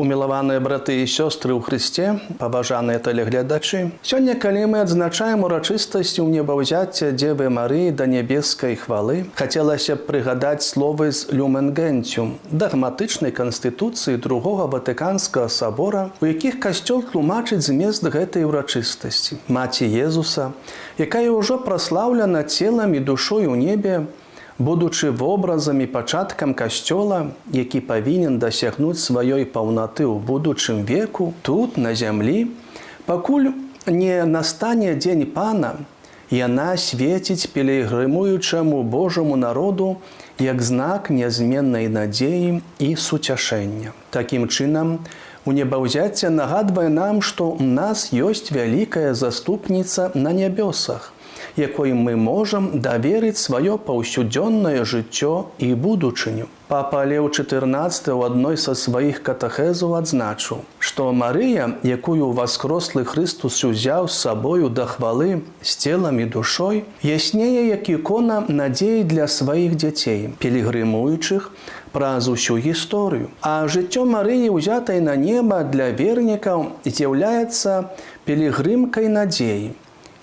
Умілаваныя браты і сёстры ў Хрысце, паважаныя тэлеглядачы, сёння, калі мы адзначаем урачыстасць небаўзяцця Дзевы Марыі да нябескай хвалы, хацелася б прыгадаць словы з Люмен Генціум, дагматычнай канстытуцыі Другога Ватыканскага сабора, у якіх касцёл тлумачыць змест гэтай урачыстасці. Маці Езуса, якая ўжо праслаўлена целам і душой у небе, будучы вобразам і пачаткам касцёла, які павінен дасягнуць сваёй паўнаты ў будучым веку, тут, на зямлі, пакуль не настане дзень Пана, яна свеціць пілігрымуючаму Божаму народу як знак нязменнай надзеі і суцяшэння. Такім чынам, унебаўзяцце нагадвае нам, што ў нас ёсць вялікая заступніца на нябёсах, якой мы можам даверыць сваё паўсюдзённае жыццё і будучыню. Папа Леў XIV у адной са сваіх катэхезаў адзначыў, што Марыя, якую васкрослы Хрыстус узяў з сабою да хвалы з целам і душой, яснее як ікона надзеі для сваіх дзяцей, пілігрымуючых праз усю гісторыю. А жыццё Марыі, узятай на неба для вернікаў, з'яўляецца пілігрымкай надзеі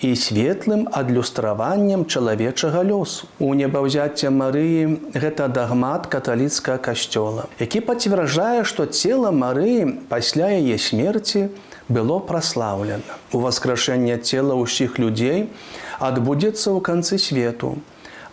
і светлым адлюстраваннем чалавечага лёсу. Унебаўзяцце Марыі – гэта дагмат каталіцкага касцёла, які пацвярджае, што цела Марыі пасля яе смерці было праслаўлена. Уваскрашэнне цела ўсіх людзей адбудзецца ў канцы свету,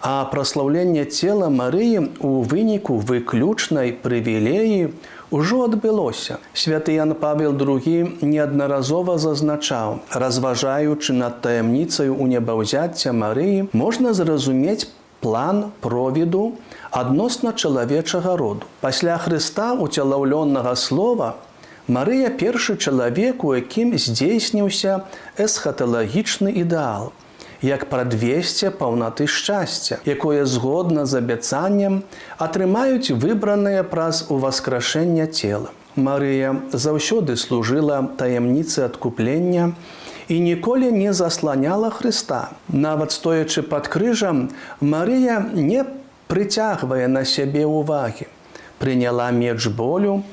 а праслаўленне цела Марыі у выніку выключнай прывілеі ўжо адбылося. Святы Ян Павел II неаднаразова зазначаў, разважаючы над таямніцаю унебаўзяцця Марыі, можна зразумець план провіду адносна чалавечага роду. Пасля Хрыста, уцелаўлённага слова, Марыя – першы чалавек, у якім здзейсніўся эсхаталагічны ідэал, як прадвесце паўнаты шчасця, якое згодна з абяцаннем атрымаюць выбраныя праз уваскрашэння цела. Марыя заўсёды служыла таямніцы адкуплення і ніколі не засланяла Хрыста. Нават стоячы пад крыжам, Марыя не прыцягвае на сябе ўвагі, прыняла меч болю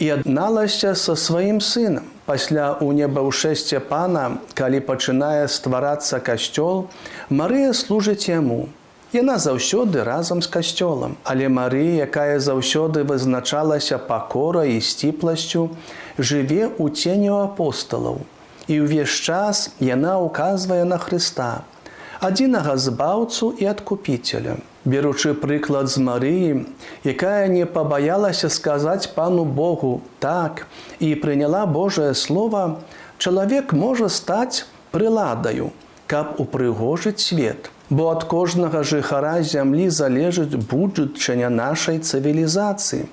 і адналася са сваім сынам. Пасля унебаўшэсця Пана, калі пачынае стварацца касцёл, Марыя служыць яму. Яна заўсёды разам з касцёлам. Але Марыя, якая заўсёды вызначалася пакорай і сціпласцю, жыве ў цені апосталаў. І ўвесь час яна ўказвае на Хрыста, адзінага збаўцу і адкупіцеля. Беручы прыклад з Марыі, якая не пабаялася сказаць Пану Богу «так» і прыняла Божае Слова, чалавек можа стаць прыладаю, каб упрыгожыць свет. Бо ад кожнага жыхара зямлі залежыць будучыня нашай цывілізацыі,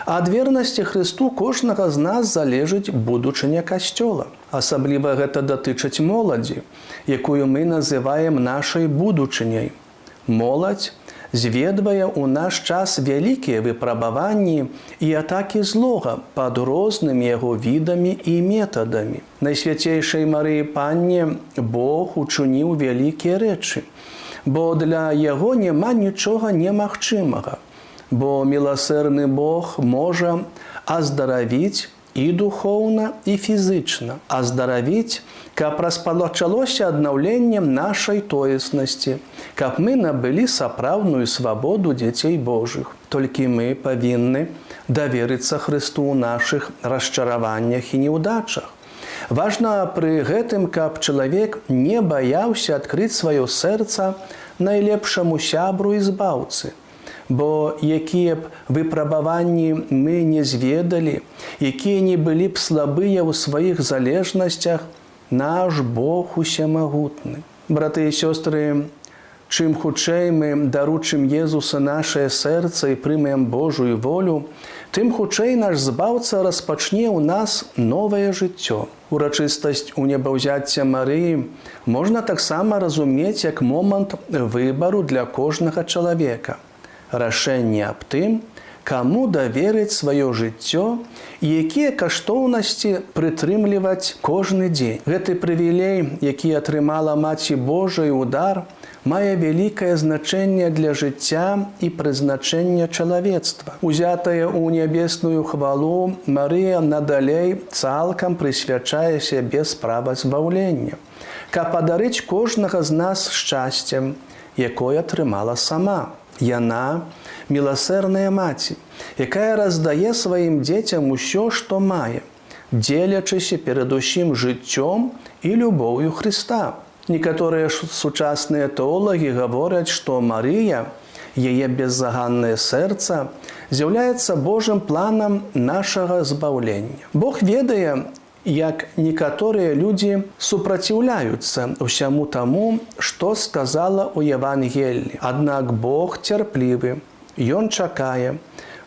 а ад вернасці Хрысту кожнага з нас залежыць будучыня касцёла. Асабліва гэта датычыць моладзі, якую мы называем нашай будучыняй. Моладзь зведвае ў наш час вялікія выпрабаванні і атакі злога пад рознымі яго відамі і метадамі. Найсвяцейшай Марыі Панне Бог учыніў вялікія рэчы, бо для яго няма нічога немагчымага, бо міласэрны Бог можа аздаравіць і духоўна, і фізычна. Аздаравіць, каб распачалося аднаўленнем нашай тоеснасці, каб мы набылі сапраўдную свабоду дзяцей Божых. Толькі мы павінны даверыцца Хрысту ў нашых расчараваннях і неўдачах. Важна пры гэтым, каб чалавек не баяўся адкрыць сваё сэрца найлепшаму сябру і збаўцы. Бо якія б выпрабаванні мы не зведалі, якія не былі б слабыя ў сваіх залежнасцях, наш Бог усемагутны. Браты і сёстры, чым хутчэй мы даручым Езуса нашае сэрца і прымем Божую волю, тым хутчэй наш збаўца распачне ў нас новае жыццё. Урачыстасць унебаўзяцця Марыі можна таксама разумець як момант выбару для кожнага чалавека. Рашэнне аб тым, каму даверыць сваё жыццё і якія каштоўнасці прытрымліваць кожны дзень. Гэты прывілей, які атрымала Маці Божая ў дар, мае вялікае значэнне для жыцця і прызначэння чалавецтва. Узятая ў нябесную хвалу, Марыя надалей цалкам прысвячае сябе справе збаўлення, каб падарыць кожнага з нас шчасцем, якое атрымала сама. Яна – міласэрная маці, якая раздае сваім дзецям усё, што мае, дзелячыся перадусім жыццём і любоўю Хрыста. Некаторыя сучасныя тэолагі гавораць, што Марыя, яе беззаганнае сэрца, з'яўляецца Божым планам нашага збаўлення. Бог ведае, як некаторыя людзі супраціўляюцца ўсяму таму, што сказала ў Евангеллі. Аднак Бог цярплівы, Ён чакае,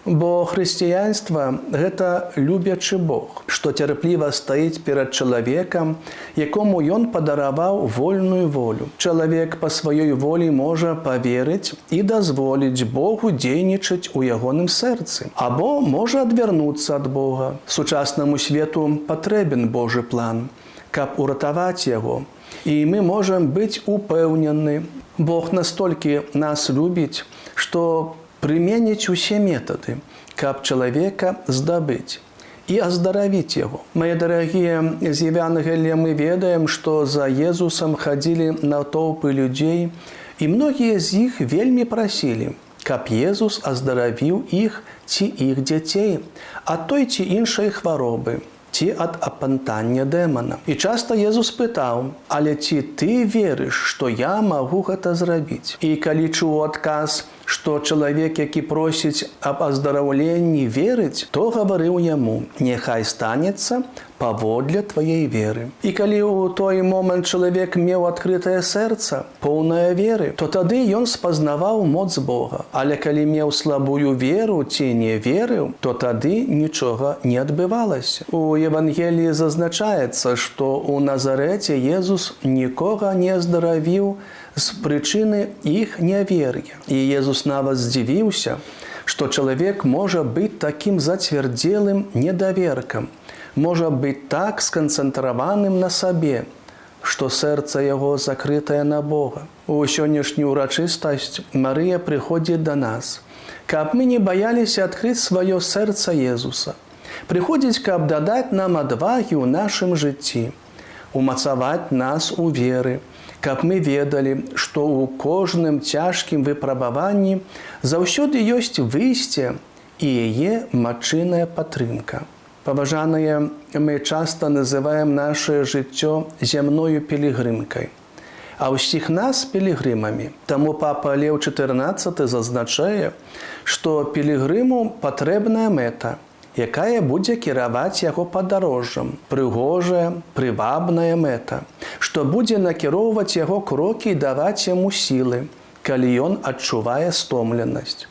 бо хрысціянства – гэта любячы Бог, што цярпліва стаіць перад чалавекам, якому Ён падараваў вольную волю. Чалавек па сваёй волі можа паверыць і дазволіць Богу дзейнічаць у ягоным сэрцы, або можа адвярнуцца ад Бога. Сучаснаму свету патрэбен Божы план, каб уратаваць яго, і мы можам быць упэўнены. Бог настолькі нас любіць, што прыменіць усе метады, каб чалавека здабыць і аздаравіць яго. Мае дарагія, з Евангелія мы ведаем, што за Езусам хадзілі натоўпы людзей, і многія з іх вельмі прасілі, каб Езус аздаравіў іх ці іх дзяцей ад той ці іншай хваробы, ці ад апантання дэмана. І часта Езус пытаў: «Але ці ты верыш, што я магу гэта зрабіць?» І калі чуў адказ, што чалавек, які просіць аб аздараўленні, верыць, то гаварыў яму: «Няхай станецца паводле тваей веры». І калі ў той момант чалавек меў адкрытае сэрца, поўнае веры, то тады ён спазнаваў моц Бога. Але калі меў слабую веру ці не верыў, то тады нічога не адбывалася. У Евангеліі зазначаецца, што ў Назарэце Езус нікога не аздаравіў з прычыны іх нявер'я. І Езус нават здзівіўся, што чалавек можа быць такім зацвярдзелым недаверкам, можа быць так сканцэнтраваным на сабе, што сэрца яго закрытае на Бога. У сённяшнюю ўрачыстасць Марыя прыходзіць да нас, каб мы не баяліся адкрыць сваё сэрца Езуса. Прыходзіць, каб дадаць нам адвагі ў нашым жыцці, умацаваць нас у веры, каб мы ведалі, што ў кожным цяжкім выпрабаванні заўсёды ёсць выйсце і яе матчыная падтрымка. Паважаныя, мы часта называем наше жыццё зямною пілігрымкай, а ўсіх нас пілігрымамі. Таму папа Леў XIV зазначае, што пілігрыму патрэбная мэта, якая будзе кіраваць яго падарожжам, прыгожая, прывабная мэта, што будзе накіроўваць яго крокі і даваць яму сілы, калі ён адчувае стомленасць.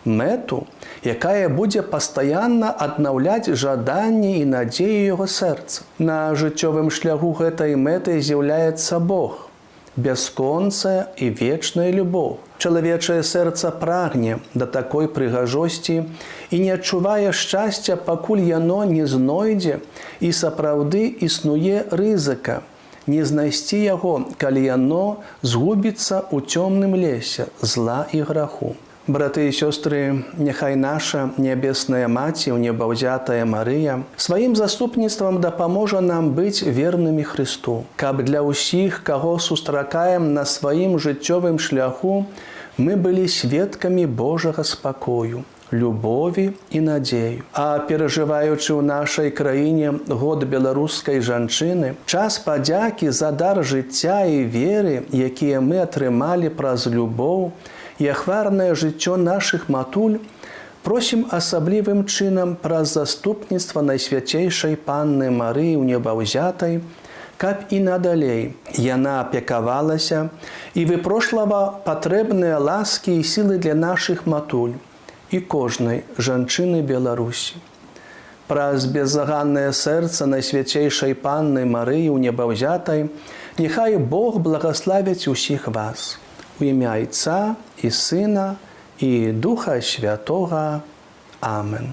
Мэту, якая будзе пастаянна аднаўляць жаданні і надзеі яго сэрца. На жыццёвым шляху гэтай мэтай з'яўляецца Бог, бясконцая і вечная любоў. Чалавечае сэрца прагне да такой прыгажосці і не адчувае шчасця, пакуль яно не знойдзе, і сапраўды існуе рызыка не знайсці яго, калі яно згубіцца ў цёмным лесе зла і граху. Браты і сёстры, няхай наша нябесная маці, унебаўзятая Марыя, сваім заступніцтвам дапаможа нам быць вернымі Хрысту, каб для ўсіх, каго сустракаем на сваім жыццёвым шляху, мы былі сведкамі Божага спакою, любові і надзею. А перажываючы ў нашай краіне год беларускай жанчыны, час падзякі за дар жыцця і веры, якія мы атрымалі праз любоў, і ахварнае жыццё нашых матуль, просім асаблівым чынам праз заступніцтва Найсвяцейшай Панны Марыі Унебаўзятай, каб і надалей яна апекавалася і выпрошвала патрэбныя ласкі і сілы для нашых матуль і кожнай жанчыны Беларусі. Праз беззаганнае сэрца Найсвяцейшай Панны Марыі Унебаўзятай няхай Бог благаславіць усіх вас. У імя Отца і Сына і Духа Святого. Амен.